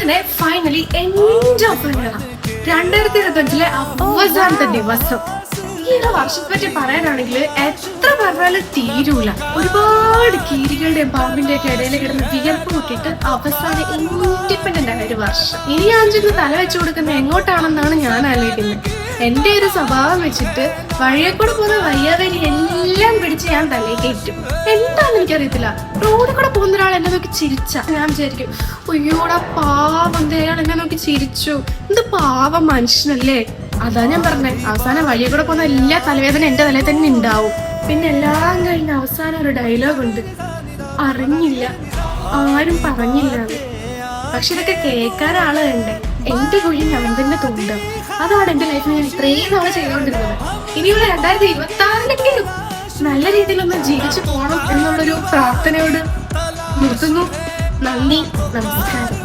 അങ്ങനെ ഫൈനലി എന്റെ ഒപ്പം 2025 അവസാനത്തെ ദിവസം. ഈ ഒരു വർഷത്തെ പറ്റി പറയാനാണെങ്കിൽ എത്ര പറഞ്ഞാലും തീരൂല. ഒരുപാട് കീരികളുടെയും പാമ്പിന്റെ ഒക്കെ ഇടയിൽ കിടന്ന് വിയർപ്പ് കൂട്ടിയിട്ട് അവസാനം ഇൻഡിപെൻഡന്റ് ആയ ഒരു വർഷം. ഇനി ഞാൻ ചെന്ന് തല വെച്ചു കൊടുക്കുന്നത് എങ്ങോട്ടാണെന്നാണ് ഞാൻ ആലോചിക്കുന്നത്. എന്റെ ഒരു സ്വഭാവം വെച്ചിട്ട് വഴിയെ കൂടെ പോകുന്ന വയ്യാവേലി എല്ലാം പിടിച്ച് ഞാൻ തലയിൽ കയറ്റും. എന്താന്ന് എനിക്കറിയത്തില്ല. റോഡിൽ കൂടെ പോകുന്ന ഒരാൾ എന്നെ നോക്കി ചിരിച്ച ഞാൻ വിചാരിക്കും, അയ്യോടാ പാവം, അയാൾ എന്നെ നോക്കി ചിരിച്ചു, എന്ത് പാവം മനുഷ്യനല്ലേ. അതാ ഞാൻ പറഞ്ഞേ, അവസാനം വഴിയെ കൂടെ പോകുന്ന എല്ലാ തലവേദന എന്റെ തലയിൽ തന്നെ ഉണ്ടാവും. പിന്നെ എല്ലാം കഴിഞ്ഞ അവസാനം ഒരു ഡയലോഗ് ഉണ്ട്, അറിഞ്ഞില്ല, ആരും പറഞ്ഞില്ല. പക്ഷെ ഇതൊക്കെ കേൾക്കാൻ ആളുണ്ട്. എന്റെ കുഴി ഞാൻ തന്നെ തോന്നുക. അതാണ് എന്റെ ലൈഫിൽ ഞാൻ ഇത്രയും തവണ ചെയ്തുകൊണ്ടിരുന്നത്. ഇനിയുള്ള 2026 നല്ല രീതിയിലൊന്ന് ജീവിച്ചു പോകണം എന്നുള്ളൊരു പ്രാർത്ഥനയോട് നിർത്തുന്നു. നന്ദി, നമസ്കാരം.